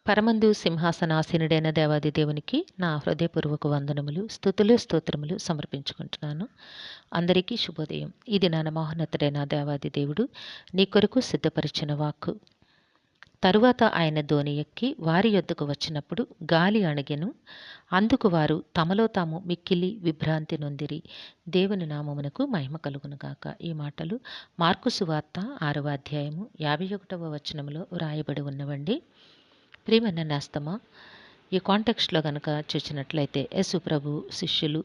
పరమందు సింహాసనాసీనుడైన దేవాది దేవునికి నా హృదయపూర్వక వందనములు, స్తుతులు, స్తోత్రములు సమర్పించుకుంటున్నాను. అందరికీ శుభోదయం. ఇది నా మహోన్నతుడైన దేవాది దేవుడు నీ కొరకు సిద్ధపరిచిన వాక్కు. తరువాత ఆయన దోణి ఎక్కి వారి యొద్దకు వచ్చినప్పుడు గాలి అణగెను. అందుకు వారు తమలో తాము మిక్కిలి విభ్రాంతి నొందిరి. దేవుని నామమునకు మహిమ కలుగునుగాక. ఈ మాటలు మార్కు సువార్త 6వ అధ్యాయము 51వ వచనములో వ్రాయబడి ఉన్నవండి. ప్రియమైన నేస్తమా, ఈ కాంటెక్స్ట్లో కనుక చూసినట్లయితే యేసు ప్రభు శిష్యులు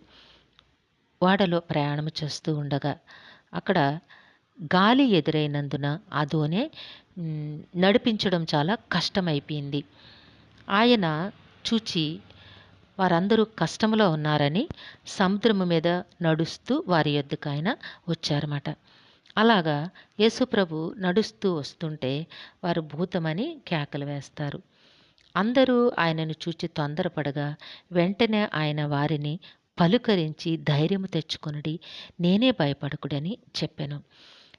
ఓడలో ప్రయాణం చేస్తూ ఉండగా అక్కడ గాలి ఎదురైనందున ఆ దోణి నడిపించడం చాలా కష్టమైపోయింది. ఆయన చూచి వారందరూ కష్టంలో ఉన్నారని సముద్రము మీద నడుస్తూ వారి యొద్దకు ఆయన వచ్చారన్నమాట. అలాగా యేసుప్రభు నడుస్తూ వస్తుంటే వారు భూతమని కేకలు వేస్తారు. అందరూ ఆయనను చూచి తొందరపడగా వెంటనే ఆయన వారిని పలుకరించి ధైర్యము తెచ్చుకొనుడి, నేనే భయపడకుడని చెప్పాను.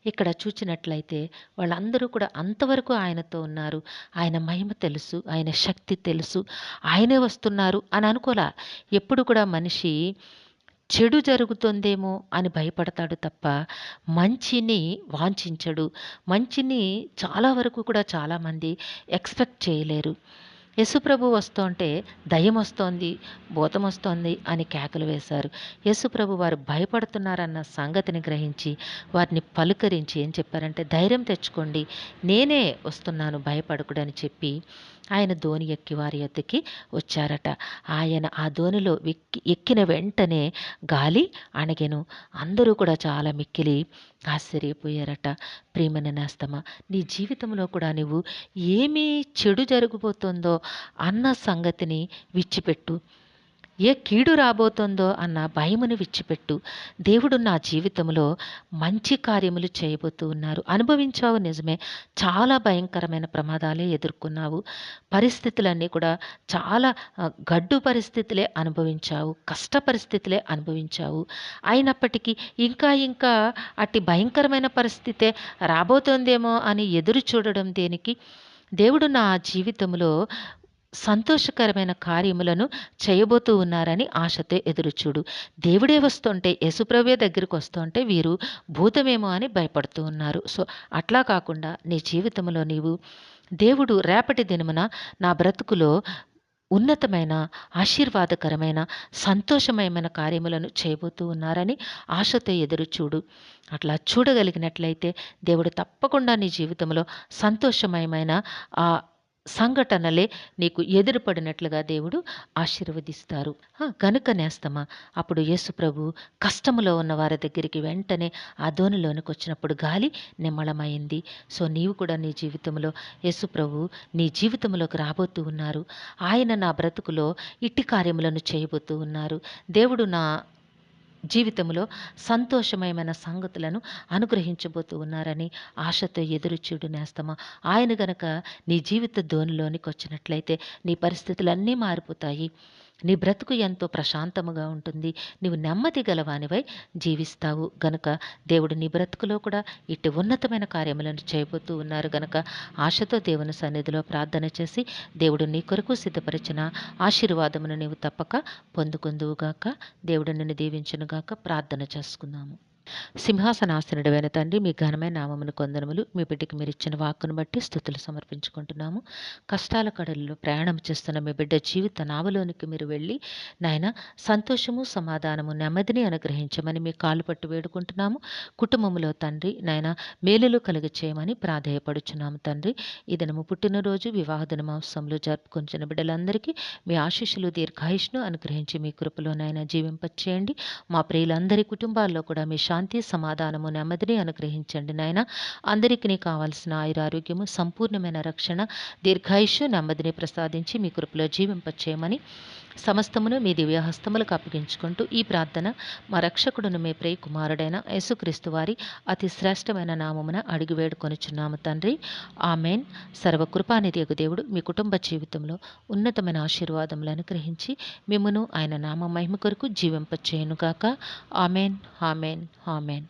ఇక్కడ చూచినట్లయితే వాళ్ళందరూ కూడా అంతవరకు ఆయనతో ఉన్నారు. ఆయన మహిమ తెలుసు, ఆయన శక్తి తెలుసు, ఆయనే వస్తున్నారు అని అనుకోలా. ఎప్పుడు కూడా మనిషి చెడు జరుగుతుందేమో అని భయపడతాడు తప్ప మంచిని వాంఛించడు. మంచిని చాలా వరకు కూడా చాలామంది ఎక్స్పెక్ట్ చేయలేరు. యేసుప్రభు వస్తుంటే దయ్యం వస్తోంది, భూతం వస్తోంది అని కేకలు వేశారు. యేసుప్రభు వారు భయపడుతున్నారన్న సంగతిని గ్రహించి వారిని పలుకరించి ఏం చెప్పారంటే, ధైర్యం తెచ్చుకోండి, నేనే వస్తున్నాను, భయపడకుడని చెప్పి ఆయన దోణి ఎక్కి వారి యొద్దకి వచ్చారట. ఆయన ఆ దోణిలో ఎక్కిన వెంటనే గాలి అణగెను. అందరూ కూడా చాలా మిక్కిలి ఆశ్చర్యపోయారట. ప్రియమైన నేస్తమా, నీ జీవితంలో కూడా నువ్వు ఏమీ చెడు జరగబోతుందో అన్న సంగతిని విడిచిపెట్టు. ఏ కీడు రాబోతుందో అన్న భయమును విడిచిపెట్టు. దేవుడు నా జీవితంలో మంచి కార్యములు చేయబోతూ ఉన్నారు. అనుభవించావు నిజమే, చాలా భయంకరమైన ప్రమాదాలే ఎదుర్కొన్నావు. పరిస్థితులన్నీ కూడా చాలా గడ్డు పరిస్థితులే అనుభవించావు, కష్ట పరిస్థితులే అనుభవించావు. అయినప్పటికీ ఇంకా ఇంకా అట్టి భయంకరమైన పరిస్థితే రాబోతోందేమో అని ఎదురు చూడడం దేనికి? దేవుడు నా జీవితంలో సంతోషకరమైన కార్యములను చేయబోతూ ఉన్నారని ఆశతో ఎదురుచూడు. దేవుడే వస్తుంటే, యేసుప్రభువే దగ్గరికి వస్తుంటే వీరు భూతమేమో అని భయపడుతూ ఉన్నారు. సో అట్లా కాకుండా నీ జీవితంలో నీవు దేవుడు రేపటి దినమున నా బ్రతుకులో ఉన్నతమైన, ఆశీర్వాదకరమైన, సంతోషమయమైన కార్యములను చేయబోతూ ఉన్నారని ఆశతో ఎదురుచూడు. అట్లా చూడగలిగినట్లయితే దేవుడు తప్పకుండా నీ జీవితంలో సంతోషమయమైన ఆ సంఘటనలే నీకు ఎదురుపడినట్లుగా దేవుడు ఆశీర్వదిస్తారు. గనుక నేస్తమా, అప్పుడు యేసు ప్రభు కష్టములో ఉన్న వారి దగ్గరికి వెంటనే ఆ దోణిలోనికి వచ్చినప్పుడు గాలి నిమ్మళమైంది. సో నీవు కూడా నీ జీవితంలో యేసు ప్రభు నీ జీవితంలోకి రాబోతూ ఉన్నారు. ఆయన నా బ్రతుకులో ఇట్టి కార్యములను చేయబోతూ ఉన్నారు. దేవుడు నా జీవితంలో సంతోషమయమైన సంగతులను అనుగ్రహించబోతూ ఉన్నారని ఆశతో ఎదురుచూడు నేస్తమా. ఆయన గనక నీ జీవిత దోణిలోనికి వచ్చినట్లయితే నీ పరిస్థితులన్నీ మారిపోతాయి. నీ బ్రతుకు ఎంతో ప్రశాంతముగా ఉంటుంది. నీవు నెమ్మది గలవానివై జీవిస్తావు. గనుక దేవుడు నీ బ్రతుకులో కూడా ఇట్టి ఉన్నతమైన కార్యములను చేయబోతూ ఉన్నారు. గనక ఆశతో దేవుని సన్నిధిలో ప్రార్థన చేసి దేవుడు నీ కొరకు సిద్ధపరిచిన ఆశీర్వాదమును నీవు తప్పక పొందుకుందువుగాక. దేవుడు నిన్ను దీవించునుగాక. ప్రార్థన చేసుకుందాము. సింహాసనాసనుడైన తండ్రి, మీ ఘనమైన నామమును కొందనములు. మీ బిడ్డకి మీరు ఇచ్చిన వాక్కును బట్టి స్తుతులు సమర్పించుకుంటున్నాము. కష్టాల కడలిలో ప్రయాణం చేస్తున్న మీ బిడ్డ జీవిత నావలోనికి మీరు వెళ్ళి నాయన సంతోషము, సమాధానము, నెమ్మదిని అనుగ్రహించమని మీ కాలు పట్టు వేడుకుంటున్నాము. కుటుంబంలో తండ్రి నాయన మేలులు కలుగ చేయమని ప్రాధేయపడుచున్నాము తండ్రి. ఈ దినము పుట్టినరోజు, వివాహ దినోత్సవంలో జరుపుకొంచిన బిడ్డలందరికీ మీ ఆశీస్సులు, దీర్ఘాయుష్ను అనుగ్రహించి మీ కృపలో నాయన జీవింపచేయండి. మా ప్రియులందరి కుటుంబాల్లో కూడా మీ శాంతి, సమాధానము, నెమ్మదిని అనుగ్రహించండి నాయన. అందరికీ కావాల్సిన ఆయురారోగ్యము, సంపూర్ణమైన రక్షణ, దీర్ఘాయుష్షు, నెమ్మదిని ప్రసాదించి మీ కృపలో జీవింపచేయమని సమస్తమును మీ దివ్యహస్తములకు అప్పగించుకుంటూ ఈ ప్రార్థన మా రక్షకుడును మీ ప్రియ కుమారుడైన యేసుక్రీస్తు వారి అతి శ్రేష్టమైన నామమున అడిగి వేడుకొనుచున్నాము తండ్రి. ఆమెన్. సర్వకృపానిధియగు దేవుడు మీ కుటుంబ జీవితంలో ఉన్నతమైన ఆశీర్వాదములను అనుగ్రహించి మిమ్మును ఆయన నామ మహిమ కొరకు జీవింపచేయునుగాక. Amen, amen, amen.